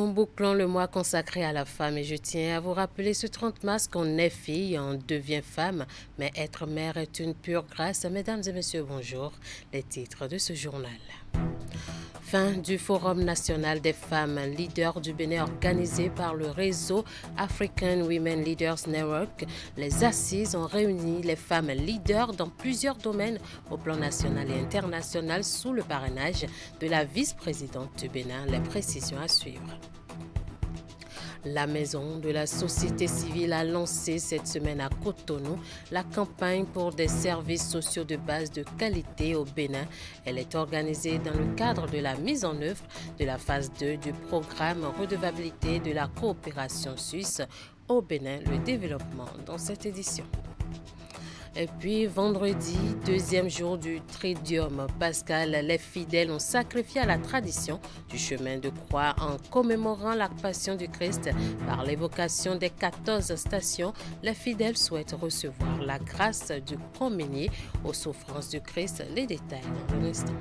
Nous bouclons le mois consacré à la femme et je tiens à vous rappeler ce 30 mars qu'on est fille, on devient femme, mais être mère est une pure grâce. Mesdames et messieurs, bonjour. Les titres de ce journal. Fin du Forum national des femmes leaders du Bénin organisé par le réseau African Women Leaders Network. Les assises ont réuni les femmes leaders dans plusieurs domaines au plan national et international sous le parrainage de la vice-présidente du Bénin. Les précisions à suivre. La Maison de la Société civile a lancé cette semaine à Cotonou la campagne pour des services sociaux de base de qualité au Bénin. Elle est organisée dans le cadre de la mise en œuvre de la phase 2 du programme Redevabilité de la coopération suisse au Bénin, le développement dans cette édition. Et puis vendredi, deuxième jour du Tridium pascal, les fidèles ont sacrifié à la tradition du chemin de croix en commémorant la passion du Christ. Par l'évocation des 14 stations, les fidèles souhaitent recevoir la grâce du communier aux souffrances du Christ. Les détails dans un instant.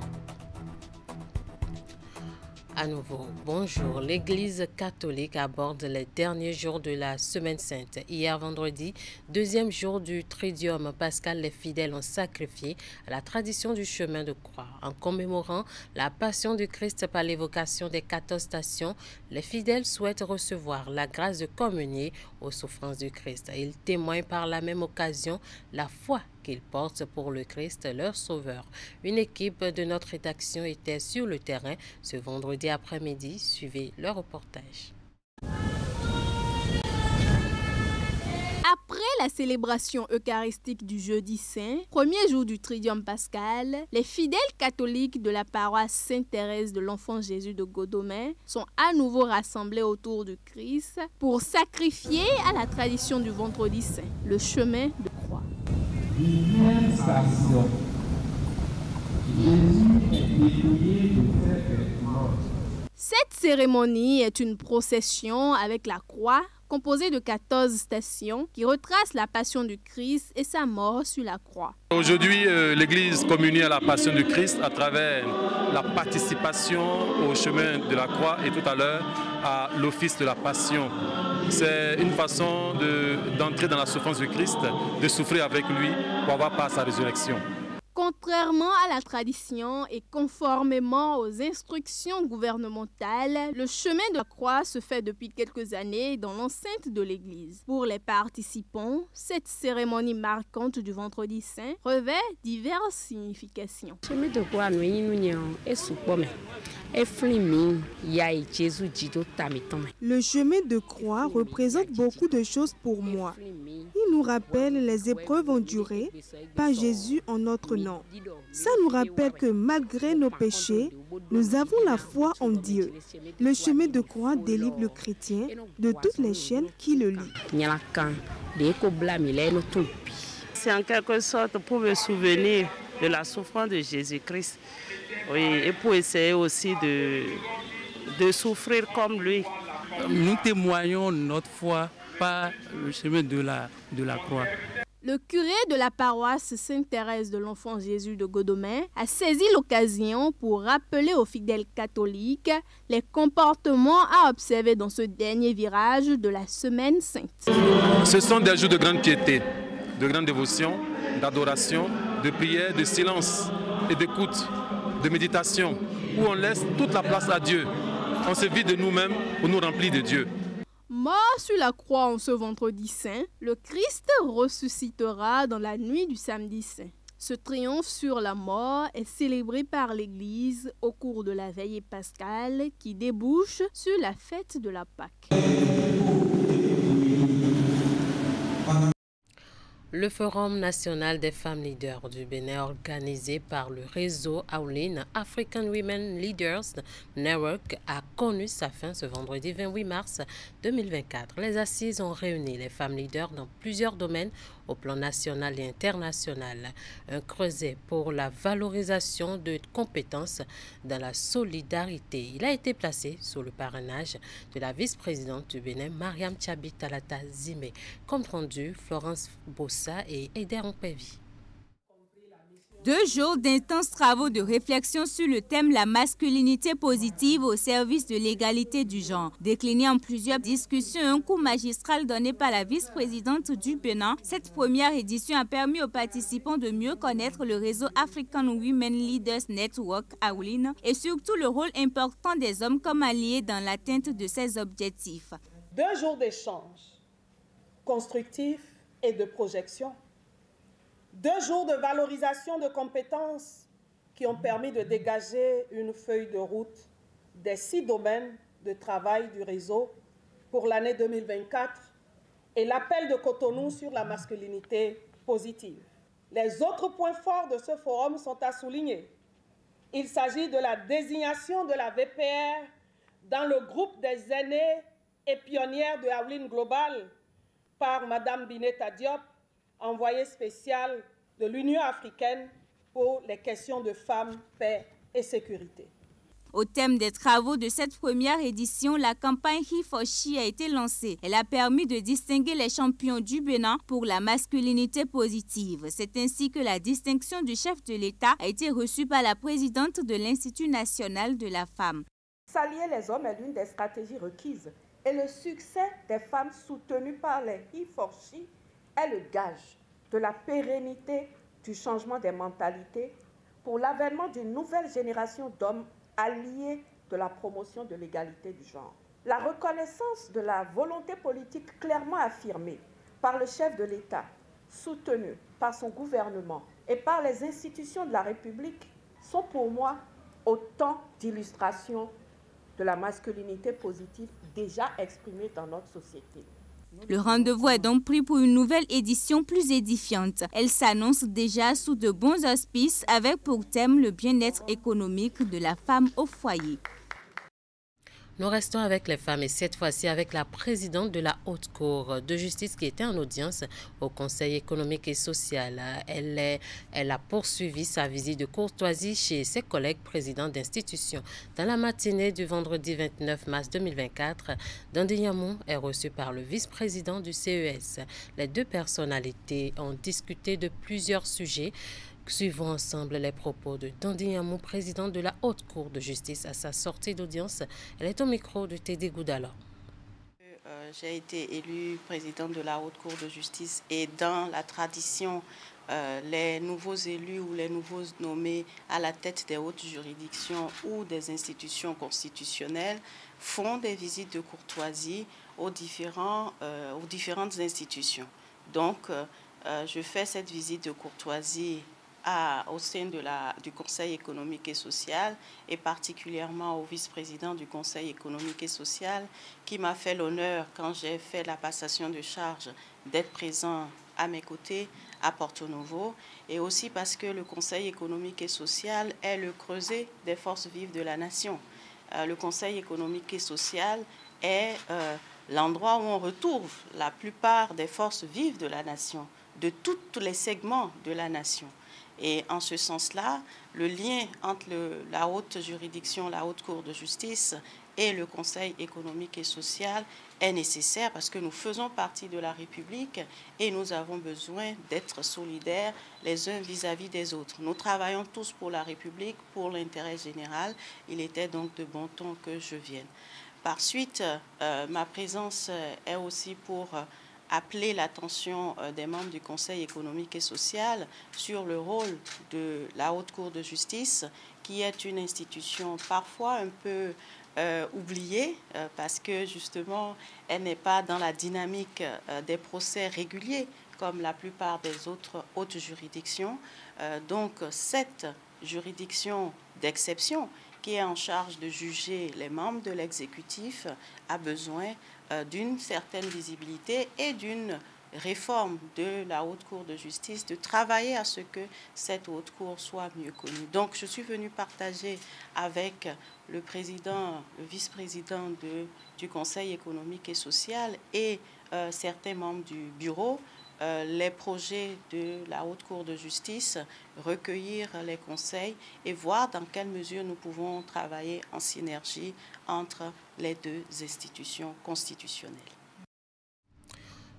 À nouveau, bonjour. L'Église catholique aborde les derniers jours de la Semaine Sainte. Hier vendredi, deuxième jour du Tridium pascal, les fidèles ont sacrifié à la tradition du chemin de croix. En commémorant la passion du Christ par l'évocation des 14 stations, les fidèles souhaitent recevoir la grâce de communier aux souffrances du Christ. Ils témoignent par la même occasion la foi qu'ils portent pour le Christ, leur sauveur. Une équipe de notre rédaction était sur le terrain ce vendredi après-midi. Suivez le reportage. Après la célébration eucharistique du jeudi saint, premier jour du Tridium pascal, les fidèles catholiques de la paroisse Sainte-Thérèse de l'Enfant Jésus de Godomain sont à nouveau rassemblés autour du Christ pour sacrifier à la tradition du vendredi saint, le chemin de croix. Cette cérémonie est une procession avec la croix composée de 14 stations qui retracent la passion du Christ et sa mort sur la croix. Aujourd'hui, l'Église communie à la passion du Christ à travers la participation au chemin de la croix et tout à l'heure à l'office de la passion. C'est une façon d'entrer dans la souffrance du Christ, de souffrir avec lui pour avoir part à sa résurrection. Contrairement à la tradition et conformément aux instructions gouvernementales, le chemin de la croix se fait depuis quelques années dans l'enceinte de l'église. Pour les participants, cette cérémonie marquante du vendredi saint revêt diverses significations. Le chemin de croix représente beaucoup de choses pour moi. Il nous rappelle les épreuves endurées par Jésus en notre nom. Ça nous rappelle que malgré nos péchés, nous avons la foi en Dieu. Le chemin de croix délivre le chrétien de toutes les chaînes qui le lient. C'est en quelque sorte pour me souvenir de la souffrance de Jésus-Christ. Oui, et pour essayer aussi de souffrir comme lui. Nous témoignons notre foi par le chemin de la croix. Le curé de la paroisse Sainte-Thérèse de l'Enfant Jésus de Godomain a saisi l'occasion pour rappeler aux fidèles catholiques les comportements à observer dans ce dernier virage de la Semaine Sainte. Ce sont des jours de grande piété, de grande dévotion, d'adoration, de prière, de silence et d'écoute, de méditation, où on laisse toute la place à Dieu. On se vide de nous-mêmes pour nous remplir de Dieu. Mort sur la croix en ce vendredi saint, le Christ ressuscitera dans la nuit du samedi saint. Ce triomphe sur la mort est célébré par l'Église au cours de la veillée pascale qui débouche sur la fête de la Pâque. Le Forum national des femmes leaders du Bénin organisé par le réseau AWLIN, African Women Leaders Network, a connu sa fin ce vendredi 28 mars 2024. Les assises ont réuni les femmes leaders dans plusieurs domaines au plan national et international. Un creuset pour la valorisation de compétences dans la solidarité. Il a été placé sous le parrainage de la vice-présidente du Bénin, Mariam Tchabi Talata Zimé. Compte rendu, Florence Bossa et Eder Mpévi. 2 jours d'intenses travaux de réflexion sur le thème la masculinité positive au service de l'égalité du genre. Décliné en plusieurs discussions, un cours magistral donné par la vice-présidente du Bénin, cette première édition a permis aux participants de mieux connaître le réseau African Women Leaders Network, AWLIN, et surtout le rôle important des hommes comme alliés dans l'atteinte de ces objectifs. 2 jours d'échanges constructifs et de projection. 2 jours de valorisation de compétences qui ont permis de dégager une feuille de route des 6 domaines de travail du réseau pour l'année 2024 et l'appel de Cotonou sur la masculinité positive. Les autres points forts de ce forum sont à souligner. Il s'agit de la désignation de la VPR dans le groupe des aînés et pionnières de AWLIN Global par Mme Bineta Diop, envoyée spéciale de l'Union africaine pour les questions de femmes, paix et sécurité. Au thème des travaux de cette première édition, la campagne He for She a été lancée. Elle a permis de distinguer les champions du Bénin pour la masculinité positive. C'est ainsi que la distinction du chef de l'État a été reçue par la présidente de l'Institut national de la femme. S'allier les hommes est l'une des stratégies requises et le succès des femmes soutenues par les He for She est le gage de la pérennité du changement des mentalités pour l'avènement d'une nouvelle génération d'hommes alliés de la promotion de l'égalité du genre. La reconnaissance de la volonté politique clairement affirmée par le chef de l'État, soutenue par son gouvernement et par les institutions de la République sont pour moi autant d'illustrations de la masculinité positive déjà exprimée dans notre société. Le rendez-vous est donc pris pour une nouvelle édition plus édifiante. Elle s'annonce déjà sous de bons auspices avec pour thème le bien-être économique de la femme au foyer. Nous restons avec les femmes et cette fois-ci avec la présidente de la Haute Cour de justice qui était en audience au Conseil économique et social. Elle a poursuivi sa visite de courtoisie chez ses collègues présidents d'institutions. Dans la matinée du vendredi 29 mars 2024, Dandy Yamou est reçu par le vice-président du CES. Les 2 personnalités ont discuté de plusieurs sujets. Suivons ensemble les propos de Dandy Yamou, président de la Haute Cour de justice à sa sortie d'audience. Elle est au micro de Teddy Goudala. J'ai été élue présidente de la Haute Cour de justice et dans la tradition, les nouveaux élus ou les nouveaux nommés à la tête des hautes juridictions ou des institutions constitutionnelles font des visites de courtoisie aux différentes institutions. Donc, je fais cette visite de courtoisie au sein du Conseil économique et social et particulièrement au vice-président du Conseil économique et social qui m'a fait l'honneur, quand j'ai fait la passation de charge, d'être présent à mes côtés à Porto Novo et aussi parce que le Conseil économique et social est le creuset des forces vives de la nation. Le Conseil économique et social est l'endroit où on retrouve la plupart des forces vives de la nation, de tous les segments de la nation. Et en ce sens-là, le lien entre la haute juridiction, la haute cour de justice et le Conseil économique et social est nécessaire parce que nous faisons partie de la République et nous avons besoin d'être solidaires les uns vis-à-vis des autres. Nous travaillons tous pour la République, pour l'intérêt général. Il était donc de bon ton que je vienne. Par suite, ma présence est aussi pour appeler l'attention des membres du Conseil économique et social sur le rôle de la Haute Cour de justice, qui est une institution parfois un peu oubliée parce que justement, elle n'est pas dans la dynamique des procès réguliers comme la plupart des autres hautes juridictions. Donc, cette juridiction d'exception qui est en charge de juger les membres de l'exécutif a besoin d'une certaine visibilité et d'une réforme de la Haute Cour de justice, de travailler à ce que cette Haute Cour soit mieux connue. Donc, je suis venue partager avec le président, le vice-président du Conseil économique et social et certains membres du bureau les projets de la Haute Cour de justice, recueillir les conseils et voir dans quelle mesure nous pouvons travailler en synergie entre les 2 institutions constitutionnelles.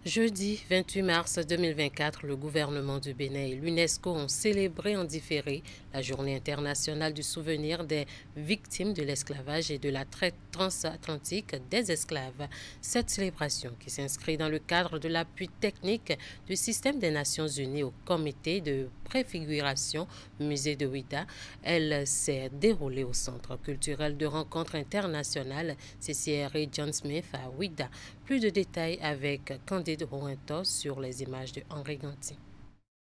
Jeudi 28 mars 2024, le gouvernement du Bénin et l'UNESCO ont célébré en différé la Journée internationale du souvenir des victimes de l'esclavage et de la traite transatlantique des esclaves. Cette célébration, qui s'inscrit dans le cadre de l'appui technique du système des Nations Unies au comité de préfiguration musée de Ouidah, elle s'est déroulée au Centre culturel de rencontres internationales CCRI John Smith à Ouidah. Plus de détails avec Candide Rouentos sur les images de Henri Ganti.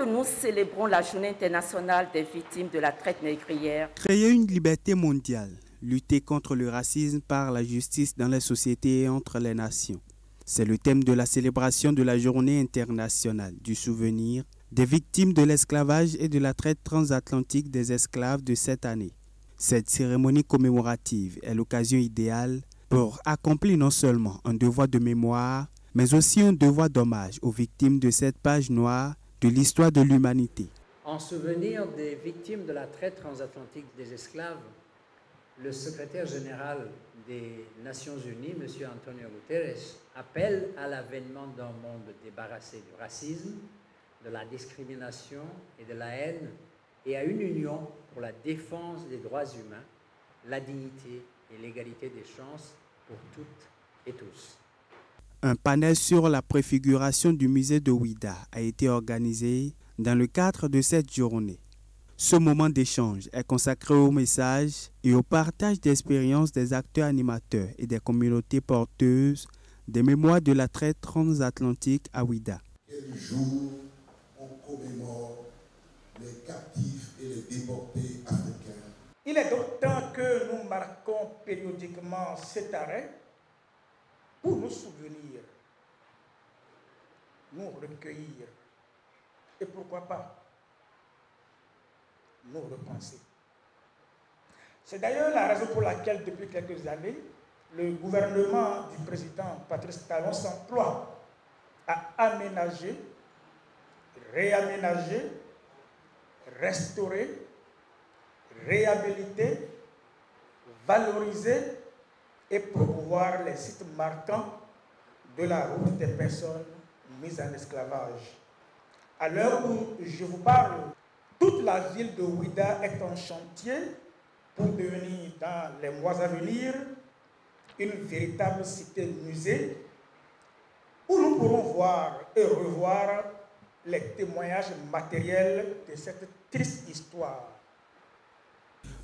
Nous célébrons la Journée internationale des victimes de la traite négrière. Créer une liberté mondiale, lutter contre le racisme par la justice dans les sociétés et entre les nations. C'est le thème de la célébration de la Journée internationale du souvenir des victimes de l'esclavage et de la traite transatlantique des esclaves de cette année. Cette cérémonie commémorative est l'occasion idéale pour accomplir non seulement un devoir de mémoire, mais aussi un devoir d'hommage aux victimes de cette page noire de l'histoire de l'humanité. En souvenir des victimes de la traite transatlantique des esclaves, le secrétaire général des Nations Unies, M. Antonio Guterres, appelle à l'avènement d'un monde débarrassé du racisme, de la discrimination et de la haine, et à une union pour la défense des droits humains, la dignité et l'égalité des chances pour toutes et tous. Un panel sur la préfiguration du musée de Ouidah a été organisé dans le cadre de cette journée. Ce moment d'échange est consacré au message et au partage d'expériences des acteurs animateurs et des communautés porteuses des mémoires de la traite transatlantique à Ouidah. Quel jour on commémore les captifs et les déportés africains. Il est donc temps que nous marquons périodiquement cet arrêt pour nous souvenir, nous recueillir et pourquoi pas nous repenser. C'est d'ailleurs la raison pour laquelle depuis quelques années, le gouvernement du président Patrice Talon s'emploie à aménager, réaménager, restaurer, réhabiliter, valoriser et promouvoir les sites marquants de la route des personnes mises en esclavage. À l'heure où je vous parle, toute la ville de Ouidah est en chantier pour devenir dans les mois à venir une véritable cité-musée où nous pourrons voir et revoir les témoignages matériels de cette triste histoire.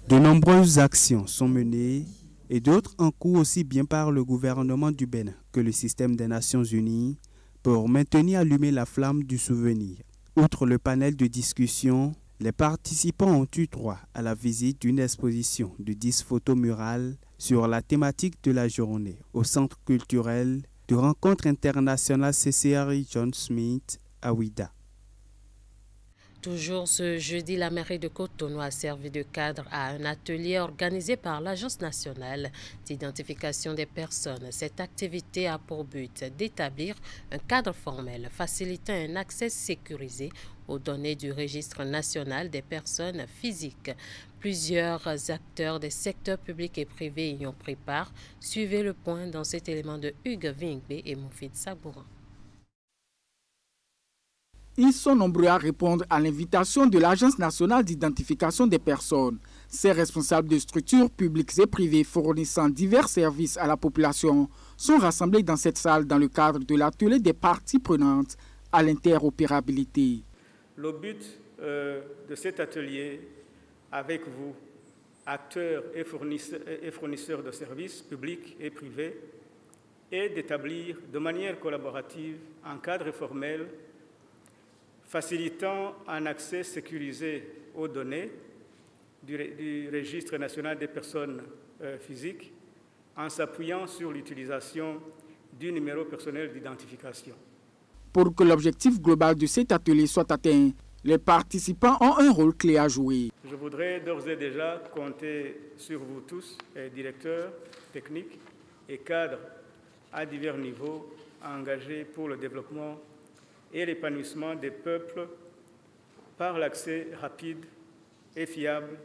De nombreuses actions sont menées et d'autres en cours aussi bien par le gouvernement du Bénin que le système des Nations Unies pour maintenir allumée la flamme du souvenir. Outre le panel de discussion, les participants ont eu droit à la visite d'une exposition de 10 photos murales sur la thématique de la journée au Centre culturel de rencontres internationales CCRI John Smith à Ouidah. Toujours ce jeudi, la mairie de Cotonou a servi de cadre à un atelier organisé par l'Agence nationale d'identification des personnes. Cette activité a pour but d'établir un cadre formel facilitant un accès sécurisé aux données du registre national des personnes physiques. Plusieurs acteurs des secteurs publics et privés y ont pris part. Suivez le point dans cet élément de Hugues Vingbe et Moufid Sabouran. Ils sont nombreux à répondre à l'invitation de l'Agence nationale d'identification des personnes. Ces responsables de structures publiques et privées fournissant divers services à la population sont rassemblés dans cette salle dans le cadre de l'atelier des parties prenantes à l'interopérabilité. Le but de cet atelier, avec vous, acteurs et fournisseurs de services publics et privés, est d'établir de manière collaborative un cadre formel facilitant un accès sécurisé aux données du registre national des personnes physiques en s'appuyant sur l'utilisation du numéro personnel d'identification. Pour que l'objectif global de cet atelier soit atteint, les participants ont un rôle clé à jouer. Je voudrais d'ores et déjà compter sur vous tous, directeurs techniques et cadres à divers niveaux engagés pour le développement et l'épanouissement des peuples par l'accès rapide et fiable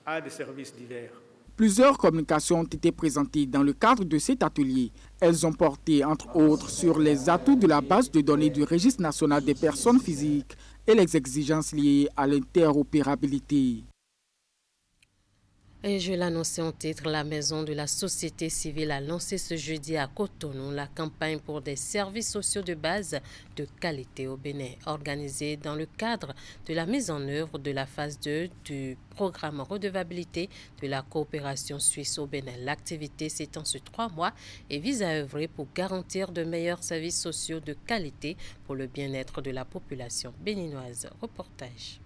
à des services divers. Plusieurs communications ont été présentées dans le cadre de cet atelier. Elles ont porté, entre autres, sur les atouts de la base de données du Registre national des personnes physiques et les exigences liées à l'interopérabilité. Et je l'annonçais en titre, la Maison de la Société Civile a lancé ce jeudi à Cotonou la campagne pour des services sociaux de base de qualité au Bénin, organisée dans le cadre de la mise en œuvre de la phase 2 du programme redevabilité de la coopération suisse au Bénin. L'activité s'étend sur 3 mois et vise à œuvrer pour garantir de meilleurs services sociaux de qualité pour le bien-être de la population béninoise. Reportage.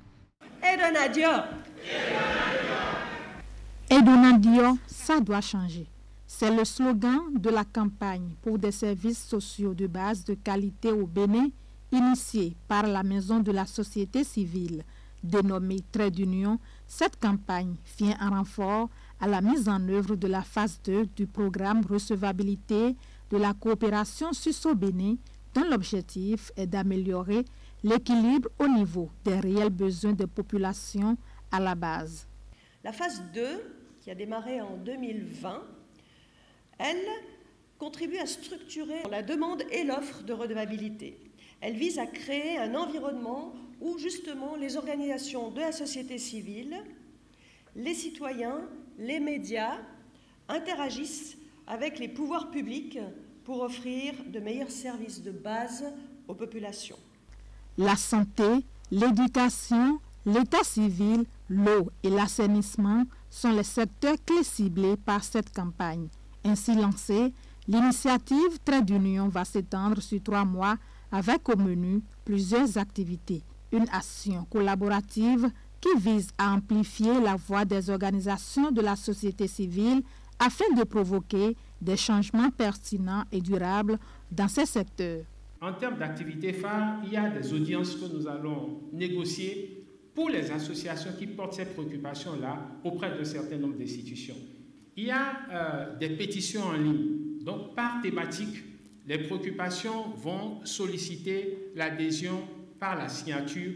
Edonadio, ça doit changer. C'est le slogan de la campagne pour des services sociaux de base de qualité au Bénin, initiée par la Maison de la Société Civile. Dénommée Trait d'Union, cette campagne vient en renfort à la mise en œuvre de la phase 2 du programme recevabilité de la coopération suisse-au-Bénin, dont l'objectif est d'améliorer l'équilibre au niveau des réels besoins des populations à la base. La phase 2, qui a démarré en 2020, elle contribue à structurer la demande et l'offre de redevabilité. Elle vise à créer un environnement où justement les organisations de la société civile, les citoyens, les médias interagissent avec les pouvoirs publics pour offrir de meilleurs services de base aux populations. La santé, l'éducation, l'état civil, l'eau et l'assainissement sont les secteurs clés ciblés par cette campagne. Ainsi lancée, l'initiative Trait d'Union va s'étendre sur 3 mois avec au menu plusieurs activités. Une action collaborative qui vise à amplifier la voix des organisations de la société civile afin de provoquer des changements pertinents et durables dans ces secteurs. En termes d'activités phares, il y a des audiences que nous allons négocier pour les associations qui portent ces préoccupations-là auprès d'un certain nombre d'institutions. Il y a des pétitions en ligne. Donc, par thématique, les préoccupations vont solliciter l'adhésion par la signature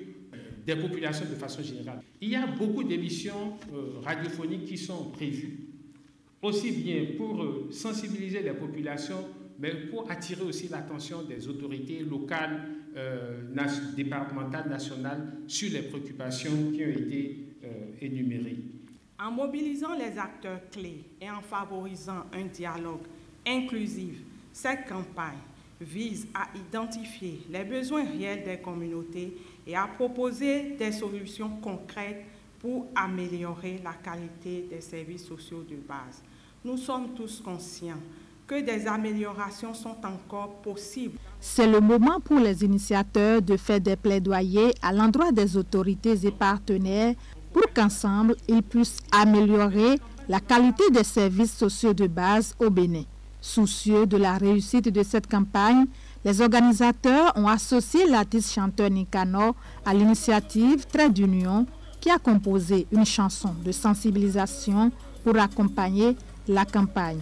des populations de façon générale. Il y a beaucoup d'émissions radiophoniques qui sont prévues, aussi bien pour sensibiliser les populations, mais pour attirer aussi l'attention des autorités locales, départementales, nationales, sur les préoccupations qui ont été énumérées. En mobilisant les acteurs clés et en favorisant un dialogue inclusif, cette campagne vise à identifier les besoins réels des communautés et à proposer des solutions concrètes pour améliorer la qualité des services sociaux de base. Nous sommes tous conscients que des améliorations sont encore possibles. C'est le moment pour les initiateurs de faire des plaidoyers à l'endroit des autorités et partenaires pour qu'ensemble, ils puissent améliorer la qualité des services sociaux de base au Bénin. Soucieux de la réussite de cette campagne, les organisateurs ont associé l'artiste chanteur Nikano à l'initiative Trait d'Union qui a composé une chanson de sensibilisation pour accompagner la campagne.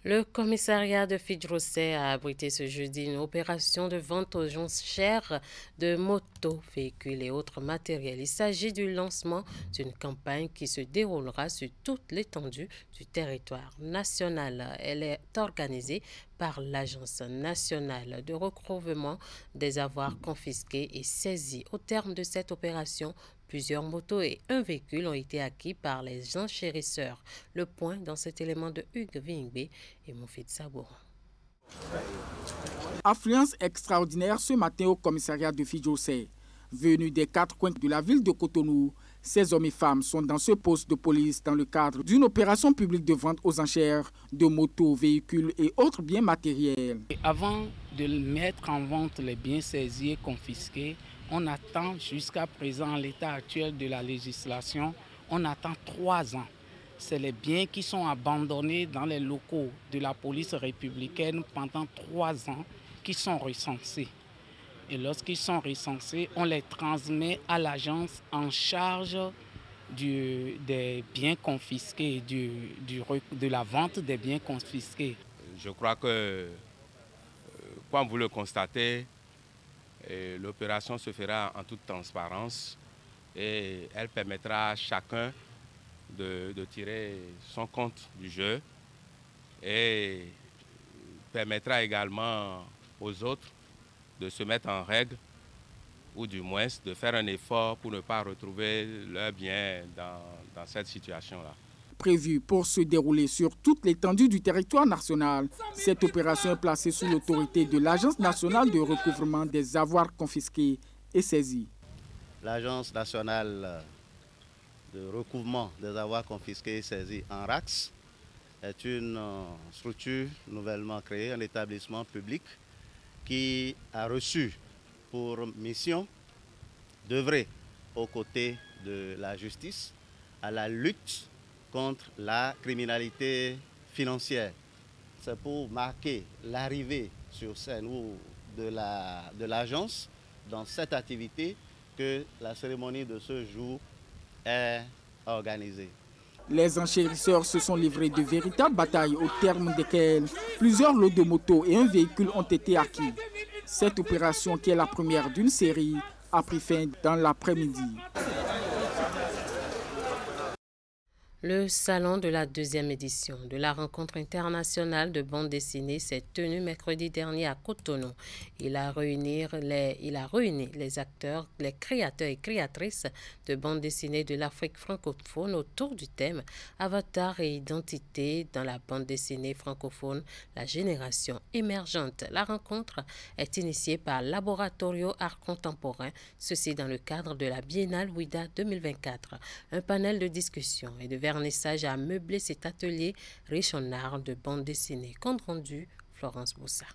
Le commissariat de Fidjrosset a abrité ce jeudi une opération de vente aux enchères de motos, véhicules et autres matériels. Il s'agit du lancement d'une campagne qui se déroulera sur toute l'étendue du territoire national. Elle est organisée par l'Agence nationale de recouvrement des avoirs confisqués et saisis. Au terme de cette opération, plusieurs motos et un véhicule ont été acquis par les enchérisseurs. Le point dans cet élément de Hugues Vingbe et Moufid Sabour. Affluence extraordinaire ce matin au commissariat de Fidjrosset. Venus des 4 coins de la ville de Cotonou, ces hommes et femmes sont dans ce poste de police dans le cadre d'une opération publique de vente aux enchères de motos, véhicules et autres biens matériels. Avant de mettre en vente les biens saisis et confisqués, on attend jusqu'à présent, en l'état actuel de la législation, on attend 3 ans. C'est les biens qui sont abandonnés dans les locaux de la police républicaine pendant 3 ans qui sont recensés. Et lorsqu'ils sont recensés, on les transmet à l'agence en charge des biens confisqués, de la vente des biens confisqués. Je crois que, comme vous le constatez, l'opération se fera en toute transparence et elle permettra à chacun de tirer son compte du jeu et permettra également aux autres de se mettre en règle ou du moins de faire un effort pour ne pas retrouver leur bien dans cette situation-là. Prévue pour se dérouler sur toute l'étendue du territoire national, cette opération est placée sous l'autorité de l'Agence nationale de recouvrement des avoirs confisqués et saisis. L'Agence nationale de recouvrement des avoirs confisqués et saisis, ANRACS, est une structure nouvellement créée, un établissement public qui a reçu pour mission d'œuvrer aux côtés de la justice à la lutte contre la criminalité financière. C'est pour marquer l'arrivée sur scène de l'agence dans cette activité que la cérémonie de ce jour est organisée. Les enchérisseurs se sont livrés de véritables batailles au terme desquelles plusieurs lots de motos et un véhicule ont été acquis. Cette opération, qui est la première d'une série, a pris fin dans l'après-midi. Le salon de la deuxième édition de la rencontre internationale de bande dessinée s'est tenu mercredi dernier à Cotonou. Il a réuni les acteurs, les créateurs et créatrices de bande dessinée de l'Afrique francophone autour du thème Avatar et identité dans la bande dessinée francophone, la génération émergente. La rencontre est initiée par Laboratorio Art Contemporain, ceci dans le cadre de la Biennale Ouida 2024. Un panel de discussion et de vernissage a meublé cet atelier riche en art de bande dessinée. Compte rendu, Florence Boussa.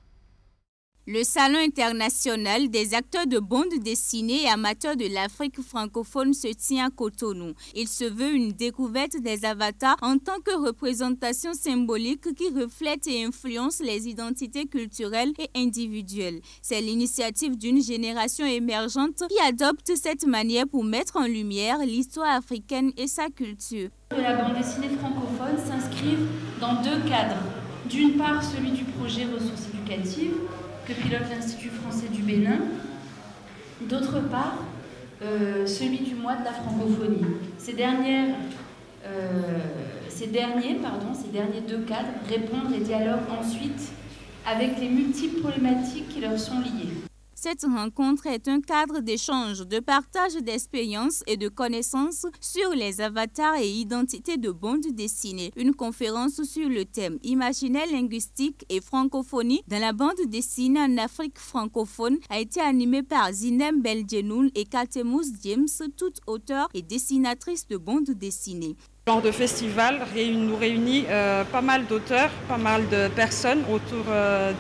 Le Salon international des acteurs de bande dessinée et amateurs de l'Afrique francophone se tient à Cotonou. Il se veut une découverte des avatars en tant que représentation symbolique qui reflète et influence les identités culturelles et individuelles. C'est l'initiative d'une génération émergente qui adopte cette manière pour mettre en lumière l'histoire africaine et sa culture. La bande dessinée francophone s'inscrivent dans deux cadres. D'une part, celui du projet ressources éducatives que pilote l'Institut français du Bénin. D'autre part, celui du mois de la francophonie. Ces derniers deux cadres répondent et dialoguent ensuite avec les multiples problématiques qui leur sont liées. Cette rencontre est un cadre d'échange, de partage d'expériences et de connaissances sur les avatars et identités de bande dessinée. Une conférence sur le thème imaginaire linguistique et francophonie dans la bande dessinée en Afrique francophone a été animée par Zinem Beldjenoul et Katemous James, toutes auteurs et dessinatrices de bande dessinée. Ce genre de festival nous réunit pas mal d'auteurs, pas mal de personnes autour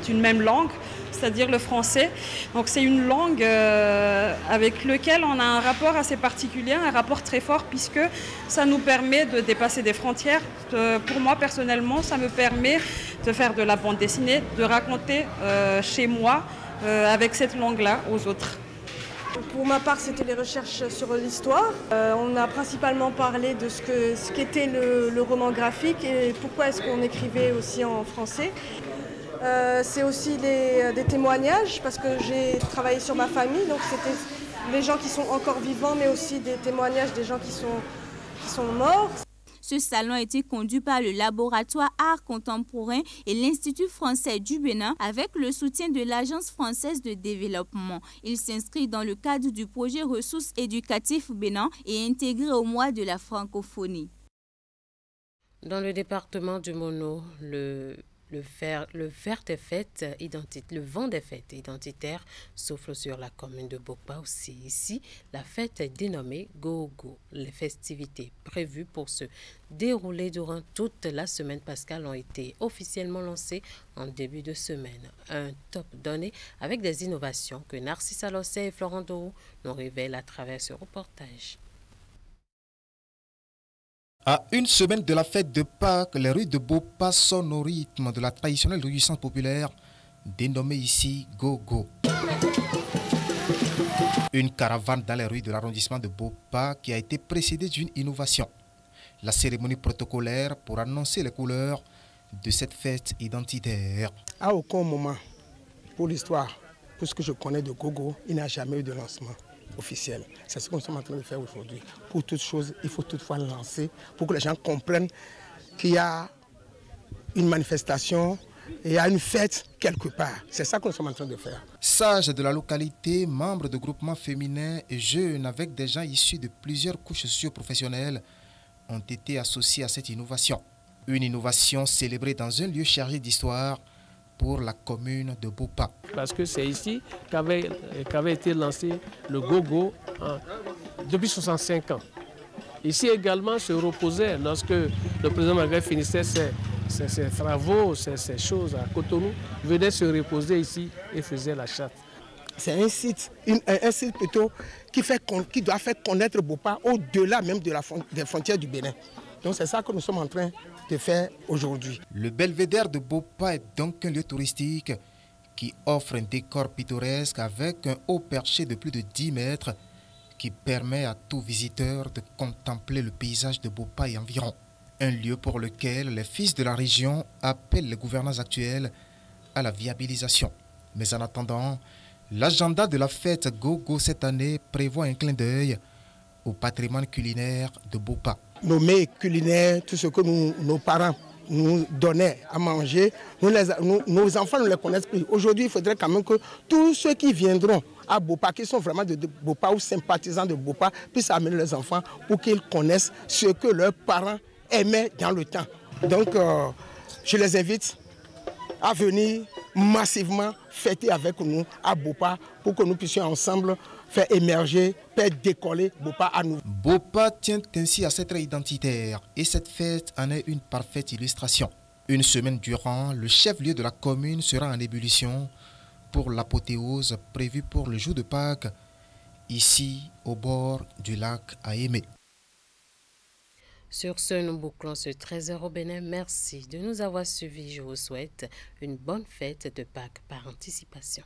d'une même langue, c'est-à-dire le français. Donc c'est une langue avec laquelle on a un rapport assez particulier, un rapport très fort, puisque ça nous permet de dépasser des frontières. Pour moi personnellement, ça me permet de faire de la bande dessinée, de raconter chez moi avec cette langue-là aux autres. Pour ma part, c'était les recherches sur l'histoire. On a principalement parlé de ce qu'était le roman graphique et pourquoi est-ce qu'on écrivait aussi en français. C'est aussi des témoignages, parce que j'ai travaillé sur ma famille, donc c'était les gens qui sont encore vivants, mais aussi des témoignages des gens qui sont morts. Ce salon a été conduit par le Laboratoire Art Contemporain et l'Institut français du Bénin avec le soutien de l'Agence française de développement. Il s'inscrit dans le cadre du projet Ressources éducatives Bénin et intégré au mois de la francophonie. Dans le département du Mono, le vent des fêtes identitaires souffle sur la commune de Bokpa aussi. Ici, la fête est dénommée Go-Go. Les festivités prévues pour se dérouler durant toute la semaine pascale ont été officiellement lancées en début de semaine. Un top donné avec des innovations que Narcisse Alossé et Florent Dourou nous révèlent à travers ce reportage. À une semaine de la fête de Pâques, les rues de Bokpa sonnent au rythme de la traditionnelle jouissance populaire dénommée ici Go-Go. Une caravane dans les rues de l'arrondissement de Bokpa qui a été précédée d'une innovation. La cérémonie protocolaire pour annoncer les couleurs de cette fête identitaire. À aucun moment, pour l'histoire, pour ce que je connais de Gogo, il n'y a jamais eu de lancement officiel. C'est ce que nous sommes en train de faire aujourd'hui. Pour toute chose, il faut toutefois lancer pour que les gens comprennent qu'il y a une manifestation et il y a une fête quelque part. C'est ça que nous sommes en train de faire. Sages de la localité, membres de groupements féminins et jeunes avec des gens issus de plusieurs couches socio-professionnelles ont été associés à cette innovation. Une innovation célébrée dans un lieu chargé d'histoire pour la commune de Bopa. Parce que c'est ici qu'avait été lancé le Gogo depuis 65 ans. Ici également se reposait lorsque le président Margaret finissait ses travaux, ses choses à Cotonou, venait se reposer ici et faisait la chatte. C'est un site plutôt qui doit faire connaître Bopa au-delà même des frontières du Bénin. Donc c'est ça que nous sommes en train de faire aujourd'hui. Le belvédère de Bopa est donc un lieu touristique qui offre un décor pittoresque avec un haut perché de plus de 10 mètres qui permet à tout visiteur de contempler le paysage de Bopa et environ. Un lieu pour lequel les fils de la région appellent les gouvernants actuels à la viabilisation. Mais en attendant, l'agenda de la fête Gogo cette année prévoit un clin d'œil au patrimoine culinaire de Bopa. Nos mets culinaires, tout ce que nos parents nous donnaient à manger, nos enfants ne les connaissent plus. Aujourd'hui, il faudrait quand même que tous ceux qui viendront à Bopa, qui sont vraiment de Bopa ou sympathisants de Bopa, puissent amener les enfants pour qu'ils connaissent ce que leurs parents aimaient dans le temps. Donc, je les invite à venir massivement fêter avec nous à Bopa pour que nous puissions ensemble faire émerger, faire décoller Bopa à nous. Bopa tient ainsi à cette identitaire et cette fête en est une parfaite illustration. Une semaine durant, le chef-lieu de la commune sera en ébullition pour l'apothéose prévue pour le jour de Pâques, ici au bord du lac à Aimé. Sur ce, nous bouclons ce 13h au Bénin. Merci de nous avoir suivis. Je vous souhaite une bonne fête de Pâques par anticipation.